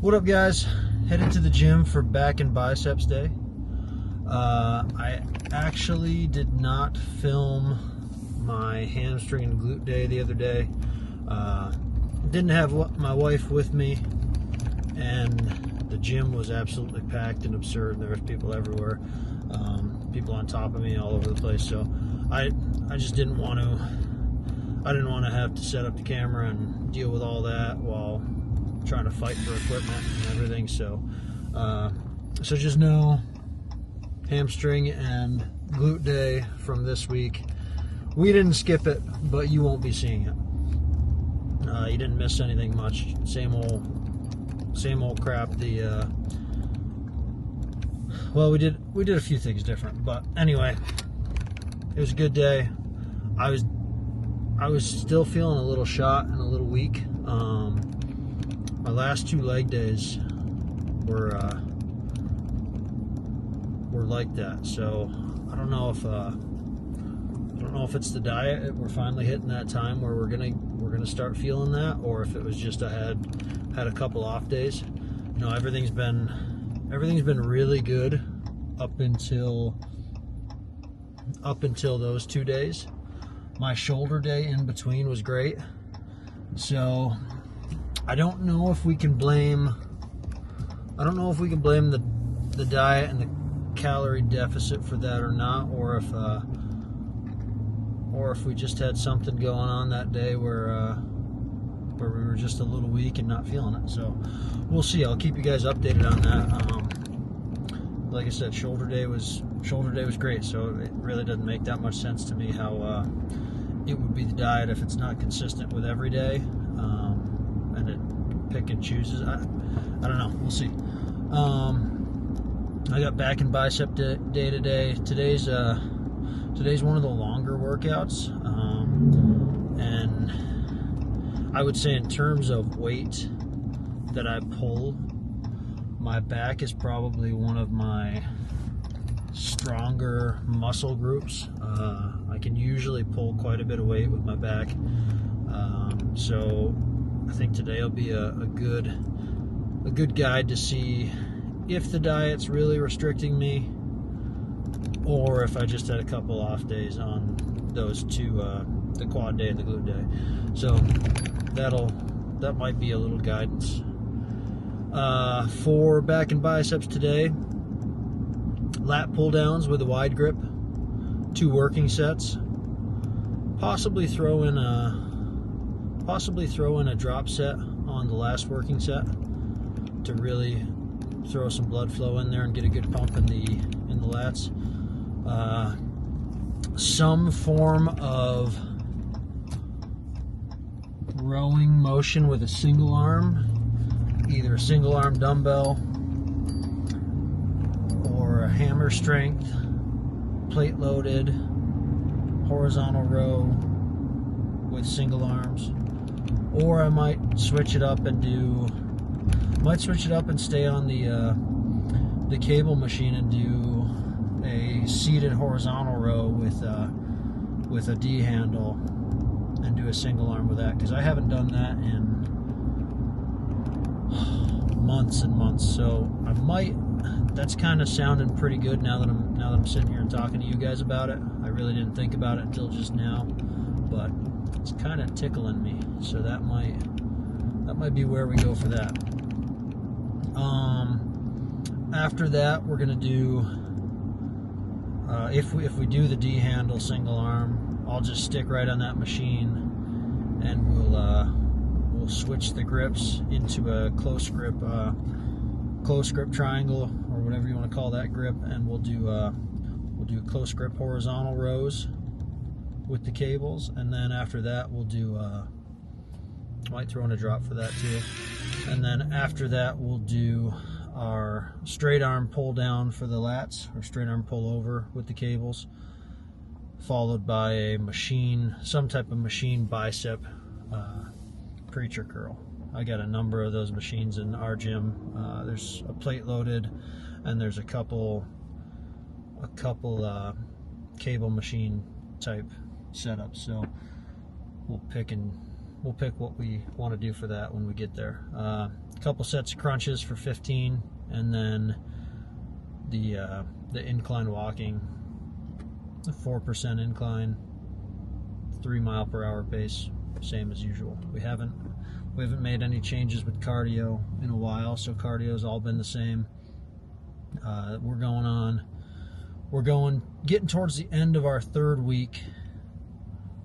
What up, guys? Headed to the gym for back and biceps day. I actually did not film my hamstring and glute day the other day. Didn't have my wife with me, and the gym was absolutely packed and absurd. There was people everywhere, people on top of me all over the place. So I just didn't want to. I didn't want to have to set up the camera and deal with all that while trying to fight for equipment and everything. So just know, hamstring and glute day from this week, we didn't skip it, but you won't be seeing it. You didn't miss anything much. Same old crap. Well, we did a few things different, but anyway, it was a good day. I was still feeling a little shot and a little weak. My last two leg days were like that. So I don't know if it's the diet. We're finally hitting that time where we're gonna start feeling that, or if it was just I had a couple off days. You know, everything's been really good up until those 2 days. My shoulder day in between was great. So I don't know if we can blame the diet and the calorie deficit for that or not, or if we just had something going on that day where we were just a little weak and not feeling it. So we'll see. I'll keep you guys updated on that. Like I said, shoulder day was great. So it really doesn't make that much sense to me how it would be the diet if it's not consistent with every day, and it pick and chooses. I don't know. We'll see. I got back and bicep day today. Today's one of the longer workouts, and I would say in terms of weight that I pull, my back is probably one of my stronger muscle groups. I can usually pull quite a bit of weight with my back, so I think today will be a good guide to see if the diet's really restricting me, or if I just had a couple off days on those two, the quad day and the glute day. So that might be a little guidance. For back and biceps today, lat pull downs with a wide grip, 2 working sets. Possibly throw in a drop set on the last working set to really throw some blood flow in there and get a good pump in the lats. Some form of rowing motion with a single arm, either a single arm dumbbell or a hammer strength, plate loaded, horizontal row with single arms. Or I might switch it up and stay on the cable machine and do a seated horizontal row with a D handle and do a single arm with that, because I haven't done that in months and months. So I might. That's kind of sounding pretty good now that I'm sitting here and talking to you guys about it. I really didn't think about it until just now, but it's kind of tickling me. So that might be where we go for that. After that, we're gonna do if we do the D handle single arm, I'll just stick right on that machine, and we'll switch the grips into a close grip triangle, or whatever you want to call that grip, and we'll do close grip horizontal rows with the cables, and then after that we'll do might throw in a drop for that too, and then after that we'll do our straight arm pull down for the lats, or straight arm pull over with the cables, followed by a machine, some type of machine bicep preacher curl. I got a number of those machines in our gym. There's a plate loaded, and there's a couple cable machine type setups. So we'll pick what we want to do for that when we get there. a couple sets of crunches for 15, and then the incline walking, the 4% incline, 3 mile per hour pace, same as usual. We haven't made any changes with cardio in a while, so cardio's all been the same. Getting towards the end of our 3rd week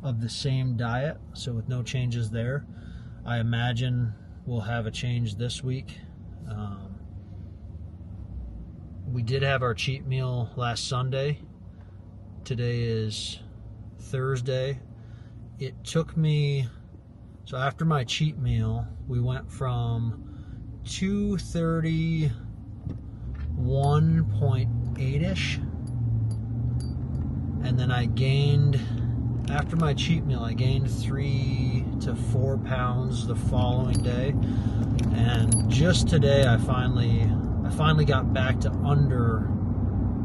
of the same diet, so with no changes there. I imagine we'll have a change this week. We did have our cheat meal last Sunday. Today is Thursday. It took me, so after my cheat meal, we went from 231.8-ish, and then I gained, after my cheat meal, I gained 3 to 4 pounds the following day, and just today I finally got back to under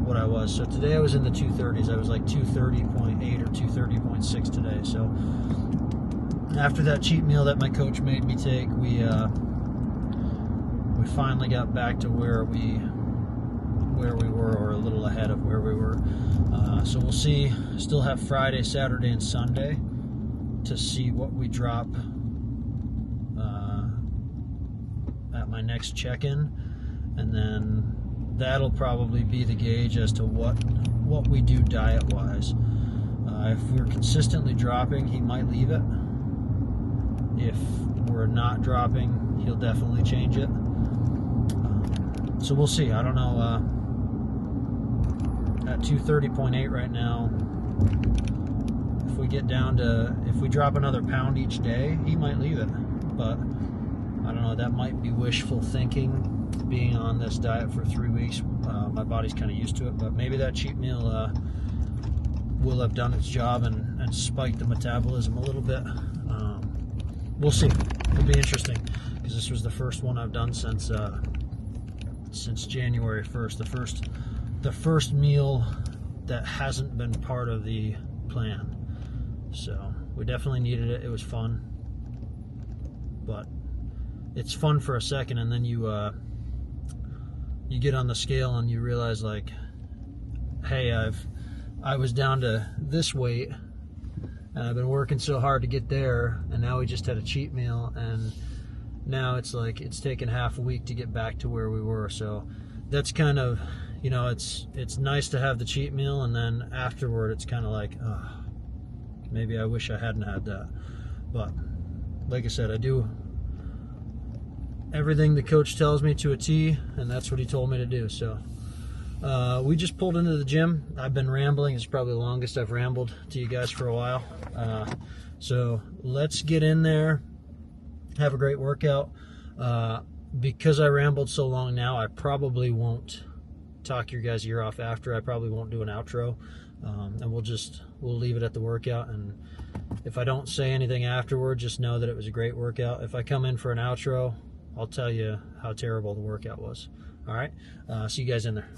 what I was. So today I was in the 230s. I was like 230.8 or 230.6 today. So after that cheat meal that my coach made me take, we finally got back to where we were, or a little ahead of where we were. So we'll see. Still have Friday, Saturday, and Sunday to see what we drop at my next check-in, and then that'll probably be the gauge as to what we do diet-wise. If we're consistently dropping, he might leave it. If we're not dropping, he'll definitely change it. So we'll see. I don't know. At 230.8 right now, if we drop another pound each day, he might leave it. But I don't know. That might be wishful thinking. Being on this diet for 3 weeks, my body's kind of used to it, but maybe that cheat meal will have done its job and spiked the metabolism a little bit. We'll see. It'll be interesting, because this was the first one I've done since January 1st. The first meal that hasn't been part of the plan. So we definitely needed it. It was fun, but it's fun for a second, and then you get on the scale and you realize, like, hey, I was down to this weight, and I've been working so hard to get there, and now we just had a cheat meal, and now it's like it's taken half a week to get back to where we were. So that's kind of, you know, it's nice to have the cheat meal, and then afterward it's kind of like, oh, maybe I wish I hadn't had that. But like I said, I do everything the coach tells me to a T, and that's what he told me to do. So we just pulled into the gym. I've been rambling. It's probably the longest I've rambled to you guys for a while. So let's get in there, have a great workout. Because I rambled so long now, I probably won't talk your guys' ear off after. I probably won't do an outro, and we'll leave it at the workout. And if I don't say anything afterward, just know that it was a great workout. If I come in for an outro, I'll tell you how terrible the workout was. All right, see you guys in there.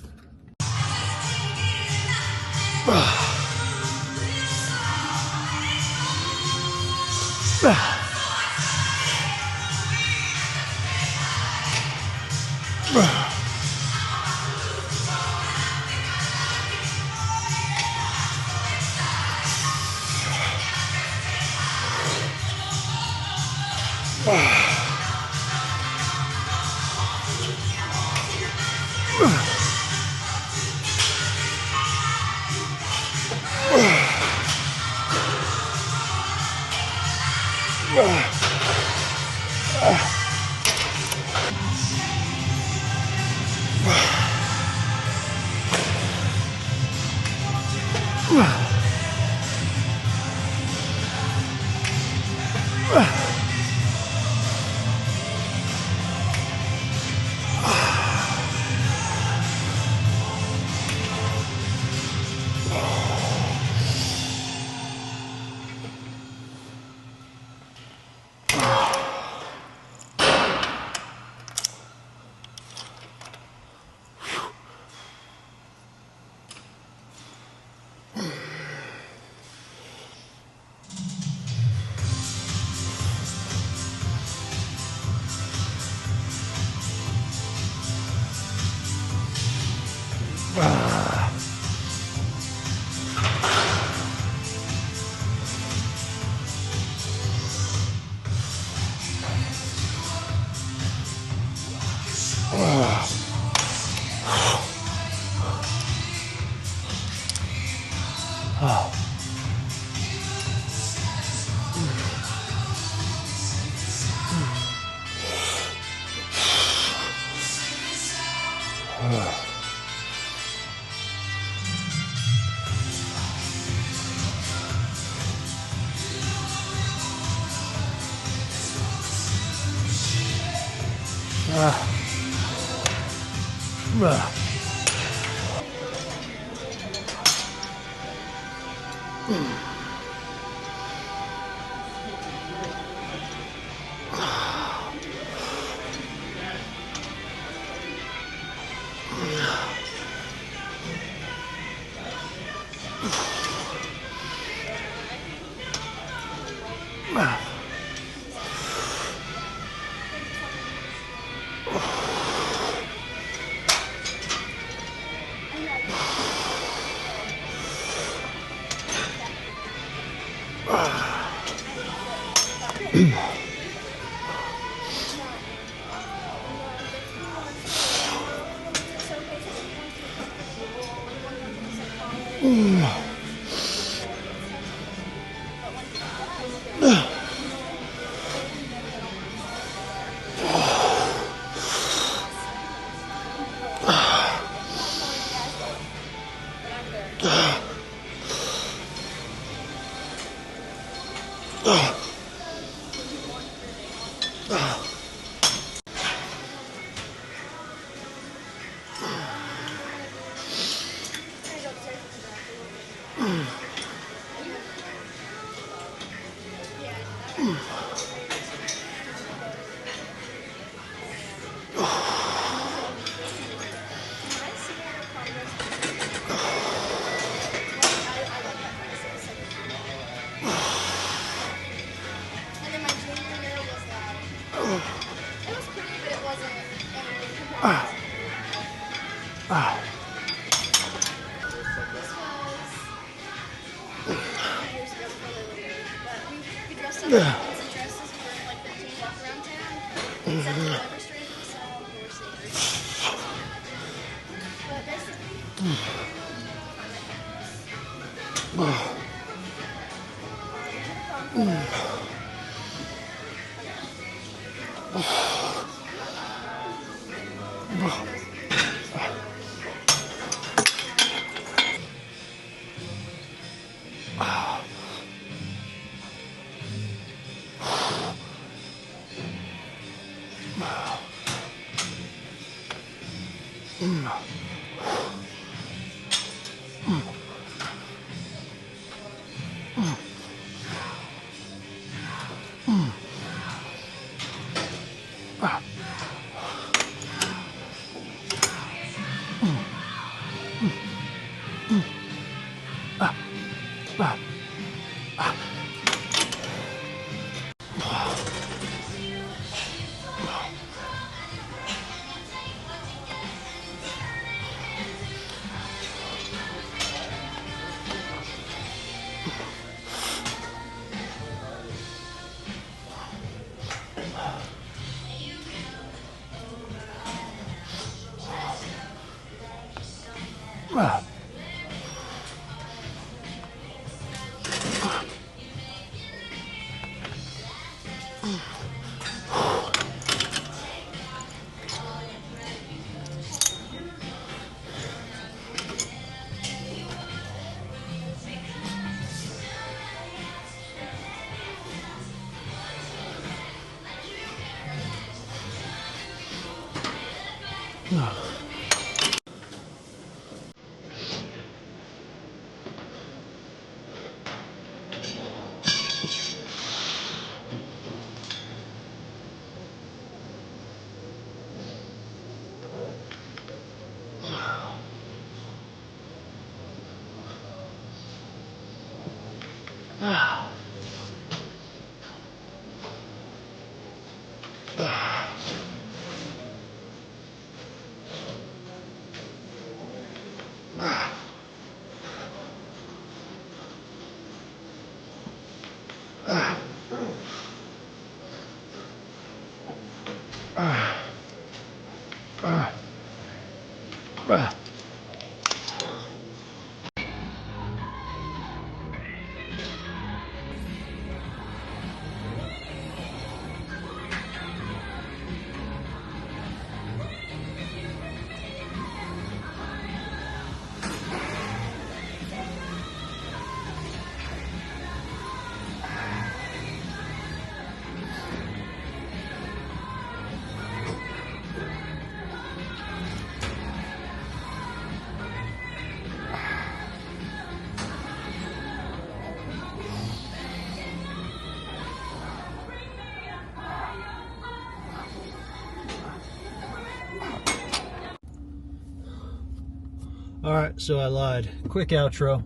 All right, so I lied. Quick outro,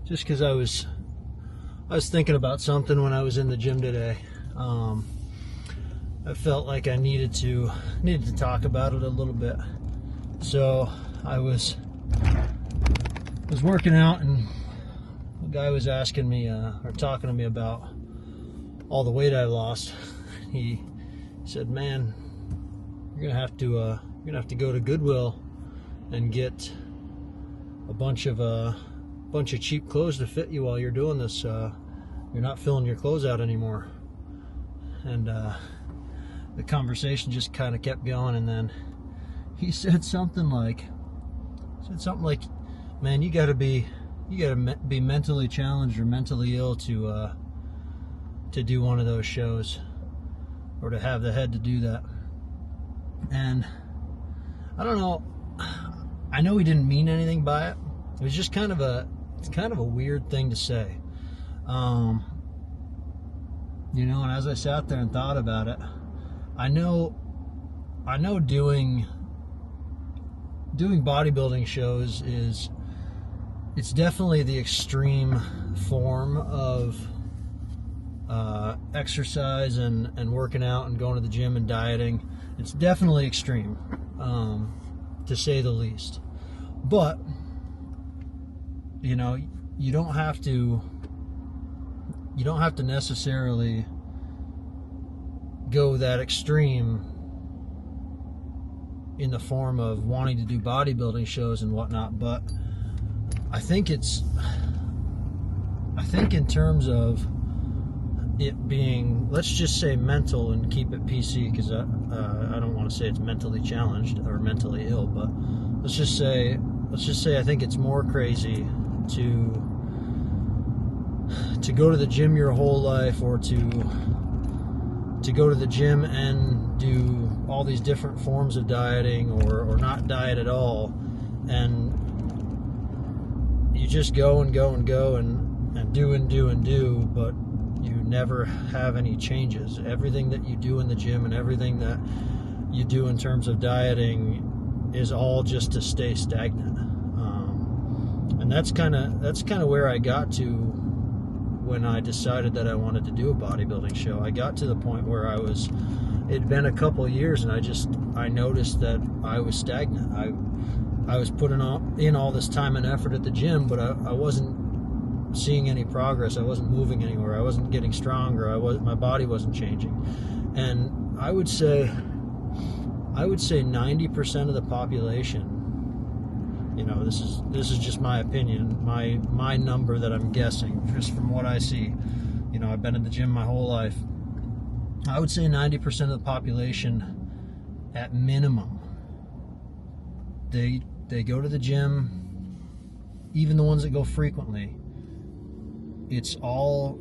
just because I was thinking about something when I was in the gym today. I felt like I needed to talk about it a little bit. So I was working out, and the guy was asking me or talking to me about all the weight I lost. He said, "Man, you're gonna have to go to Goodwill and get a bunch of cheap clothes to fit you while you're doing this. You're not filling your clothes out anymore." And the conversation just kind of kept going, and then he said something like, "Man, you gotta be mentally challenged or mentally ill to do one of those shows, or to have the head to do that." And I don't know. I know he didn't mean anything by it. It was just kind of a weird thing to say. You know, and as I sat there and thought about it, I know doing bodybuilding shows it's definitely the extreme form of exercise and working out and going to the gym and dieting. It's definitely extreme, to say the least. But you know, you don't have to necessarily go that extreme in the form of wanting to do bodybuilding shows and whatnot. But I think in terms of it being, let's just say mental and keep it PC, because I don't want to say it's mentally challenged or mentally ill, but let's just say I think it's more crazy to go to the gym your whole life, or to go to the gym and do all these different forms of dieting, or not diet at all, and you just go and do, but you never have any changes. Everything that you do in the gym and everything that you do in terms of dieting is all just to stay stagnant. And that's kind of where I got to when I decided that I wanted to do a bodybuilding show. I got to the point where it'd been a couple of years, and I noticed that I was stagnant. I was putting in all this time and effort at the gym, but I wasn't seeing any progress. I wasn't moving anywhere. I wasn't getting stronger. My body wasn't changing. And I would say 90% of the population, you know, this is just my opinion, my number that I'm guessing just from what I see. You know, I've been in the gym my whole life. I would say 90% of the population, at minimum, they go to the gym, even the ones that go frequently. It all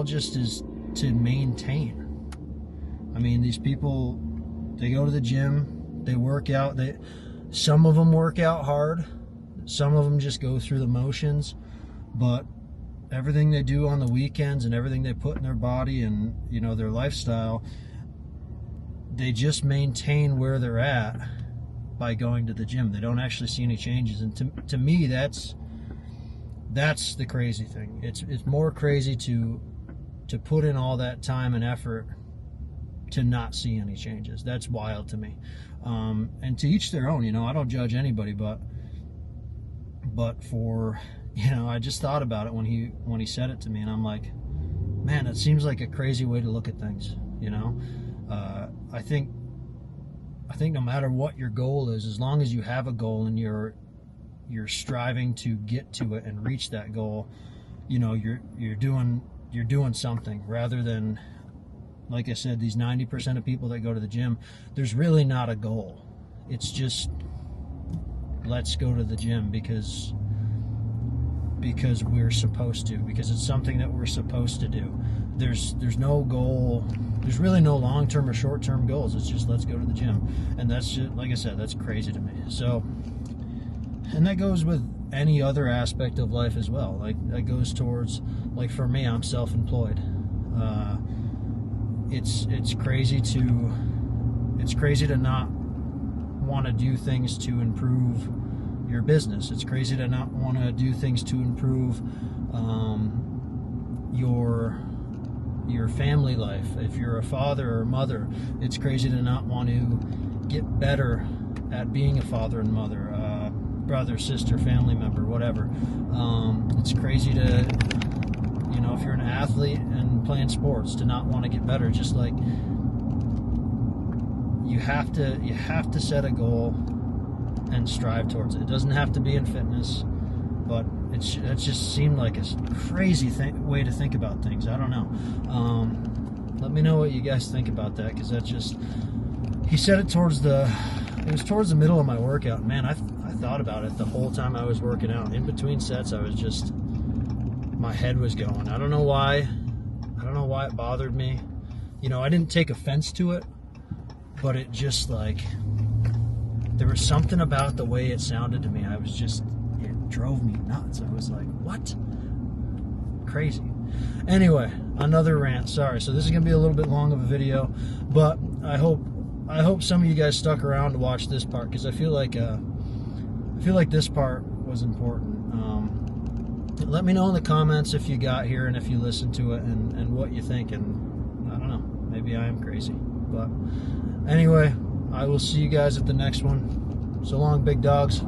just is to maintain. I mean, these people, they go to the gym, they work out, some of them work out hard, some of them just go through the motions, but everything they do on the weekends and everything they put in their body and, you know, their lifestyle, they just maintain where they're at by going to the gym. They don't actually see any changes. And to me, that's the crazy thing. It's more crazy to put in all that time and effort to not see any changes. That's wild to me. And to each their own, you know, I don't judge anybody, but for, you know, I just thought about it when he said it to me, and I'm like, man, it seems like a crazy way to look at things, you know. I think no matter what your goal is, as long as you have a goal and you're striving to get to it and reach that goal, you know, you're doing something, rather than, like I said, these 90% of people that go to the gym, there's really not a goal. It's just, let's go to the gym because we're supposed to, because it's something that we're supposed to do. There's no goal. There's really no long-term or short-term goals. It's just, let's go to the gym. And that's just, like I said, that's crazy to me. So, and that goes with any other aspect of life as well. Like, that goes towards, like, for me, I'm self-employed. It's crazy to not want to do things to improve your business. It's crazy to not want to do things to improve your family life. If you're a father or mother, it's crazy to not want to get better at being a father and mother, brother, sister, family member, whatever. It's crazy to, you know, if you're an athlete and playing sports, to not want to get better. Just like you have to set a goal and strive towards it. It doesn't have to be in fitness, but it just seemed like a crazy way to think about things. I don't know. Let me know what you guys think about that, because that just, he said it towards the middle of my workout. Man, I thought about it the whole time I was working out. In between sets, I was just, my head was going. I don't know why. I don't know why it bothered me. You know, I didn't take offense to it, but it just, like, there was something about the way it sounded to me. I was just, it drove me nuts. I was like, what? Crazy. Anyway, another rant. Sorry. So this is going to be a little bit long of a video, but I hope some of you guys stuck around to watch this part, because I feel like this part was important. Let me know in the comments if you got here and if you listened to it, and what you think. And I don't know, maybe I am crazy, but anyway, I will see you guys at the next one. So long, big dogs.